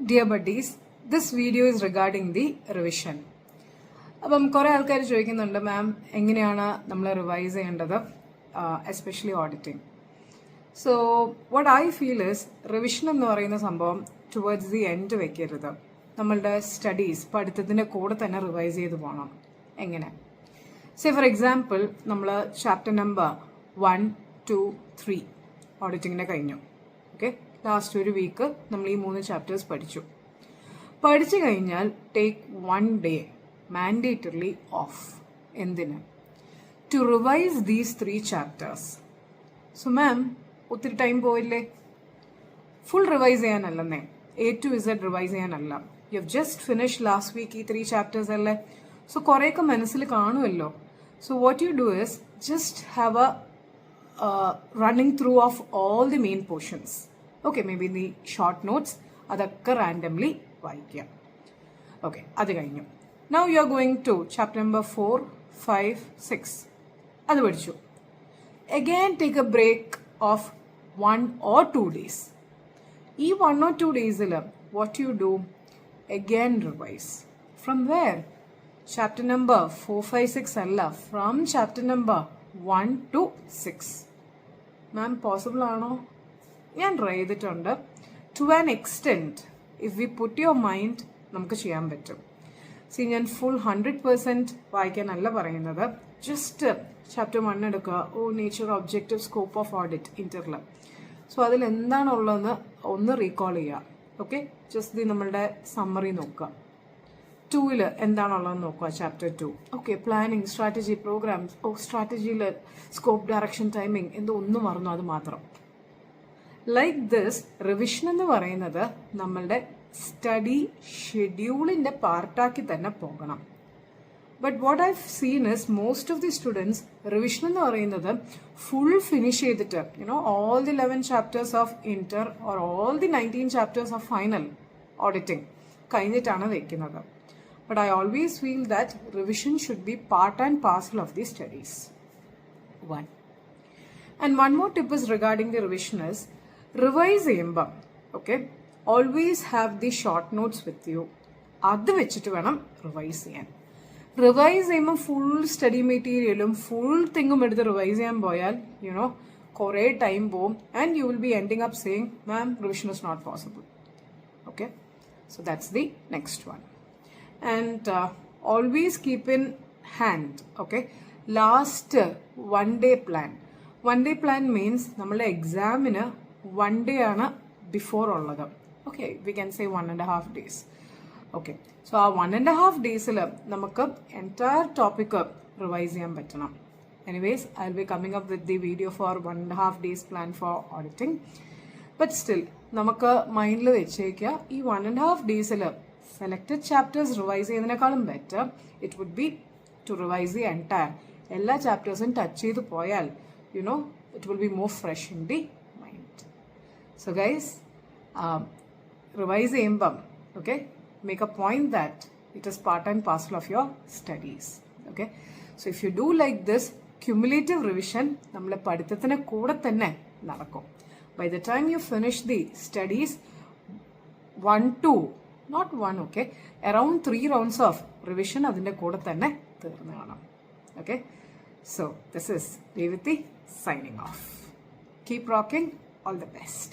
Dear buddies, this video is regarding the revision. അപ്പം കുറേ ആൾക്കാർ ചോദിക്കുന്നുണ്ട് മാം എങ്ങനെയാണ് നമ്മൾ റിവൈസ് ചെയ്യേണ്ടത്, especially auditing. So what I feel is revision എന്ന് പറയുന്ന സംഭവം ടുവേർഡ്സ് ദി എൻഡ് വെക്കരുത്. നമ്മളുടെ സ്റ്റഡീസ് പഠിത്തത്തിൻ്റെ കൂടെ തന്നെ റിവൈസ് ചെയ്ത് പോകണം. എങ്ങനെ? സേ ഫോർ എക്സാമ്പിൾ നമ്മൾ ചാപ്റ്റർ നമ്പർ 1, 2, 3 ഓഡിറ്റിങ്ങിനെ കഴിഞ്ഞു. ഓക്കെ, ലാസ്റ്റ് ഒരു വീക്ക് നമ്മൾ ഈ 3 ചാപ്റ്റേഴ്സ് പഠിച്ചു കഴിഞ്ഞാൽ ടേക്ക് 1 day മാൻഡേറ്ററിലി ഓഫ്. എന്തിന്? To revise these 3 chapters. So ma'am ഒത്തിരി ടൈം പോയില്ലേ? ഫുൾ റിവൈസ് ചെയ്യാനല്ലെന്നേ, A to Z റിവൈസ് ചെയ്യാനല്ല. You have just finish last week ഈ 3 ചാപ്റ്റേഴ്സ് അല്ലേ. സോ കുറേയൊക്കെ മനസ്സിൽ കാണുമല്ലോ. So what you do is just have a running through of all the main portions. Okay, maybe the short notes അതൊക്കെ randomly വായിക്കുക. Okay, അത് കഴിഞ്ഞു. Now you are going to chapter number 4, 5, 6 അത് പഠിച്ചു. Again take a break of 1 or 2 days. ഈ 1 or 2 days what you do? Again revise. From where? Chapter number 4, 5, 6 അല്ല, from chapter number 1 to 6. Ma'am possible ആണോ? ഞാൻ try ചെയ്തിട്ടുണ്ട്. To an extent if we put your mind നമുക്ക് ചെയ്യാൻ പറ്റും. C, ഞാൻ full 100% വായിക്കാനല്ല പറയുന്നത്. ജസ്റ്റ് ചാപ്റ്റർ 1 എടുക്കുക. Nature, objective, scope of audit, interval. So അതിൽ എന്താണുള്ളതെന്ന് ഒന്ന് റീകോൾ ചെയ്യുക. ഓക്കെ, ജസ്റ്റ് നമ്മളുടെ സമ്മറി നോക്കുക. 2 എന്താണുള്ളതെന്ന് നോക്കുക. Chapter 2. Okay, planning, strategy, programmes. സ്ട്രാറ്റജിയിൽ സ്കോപ്പ്, ഡയറക്ഷൻ, ടൈമിംഗ് എന്തോ ഒന്നും മറന്നു, അത് മാത്രം. ലൈക്ക് ദിസ് റിവിഷൻ എന്ന് പറയുന്നത് നമ്മളുടെ സ്റ്റഡി ഷെഡ്യൂളിൻ്റെ പാർട്ടാക്കി തന്നെ പോകണം. But what I seen is most of the students revision എന്ന് പറയുന്നത് ഫുൾ ഫിനിഷ് ചെയ്തിട്ട് all the 11 chapters of Inter or all the 19 chapters of final auditing കഴിഞ്ഞിട്ടാണ് വെക്കുന്നത്. But I always feel that revision should be part and parcel of the studies. 1. And one more tip is regarding the revision is, revise ചെയ്യുമ്പോൾ okay, always have the short notes with you. അത് വെച്ചിട്ട് വേണം revise ചെയ്യാൻ. Revise ചെയ്യുമ്പോൾ full study മെറ്റീരിയലും full തിങ്ങും എടുത്ത് revise ചെയ്യാൻ പോയാൽ കുറേ ടൈം പോവും and you will be ending up saying ma'am revision is not possible. Okay, so that's the next one. And always keep in hand, okay, last 1 day plan. 1 day plan means നമ്മളുടെ എക്സാമിന് 1 day ആണ് before ഉള്ളത്. Okay, we can say 1.5 days. Okay, so ആ 1.5 days നമുക്ക് entire topic revise ചെയ്യാൻ പറ്റണം. Anyways I will be coming up with the video for 1.5 days plan for auditing. But still നമുക്ക് മൈൻഡിൽ വെച്ചേക്കുക, ഈ 1.5 days സെലക്റ്റഡ് ചാപ്റ്റേഴ്സ് റിവൈസ് ചെയ്യുന്നതിനേക്കാളും better it would be to revise the entire. എല്ലാ ചാപ്റ്റേഴ്സും touch ചെയ്ത് പോയാൽ it will be more fresh in the mind. So guys, revise ചെയ്യുമ്പം okay, make a point that it is part and parcel of your studies. Okay, so if you do like this, cumulative revision നമ്മളെ പഠിത്തത്തിന് കൂടെ തന്നെ നടക്കും. By the time you finish the studies 1, 2 not 1, okay, around 3 rounds of revision അതിൻ്റെ കൂടെ തന്നെ തീർന്നു കാണാം. Okay, so this is Revati signing off. Keep rocking. All the best.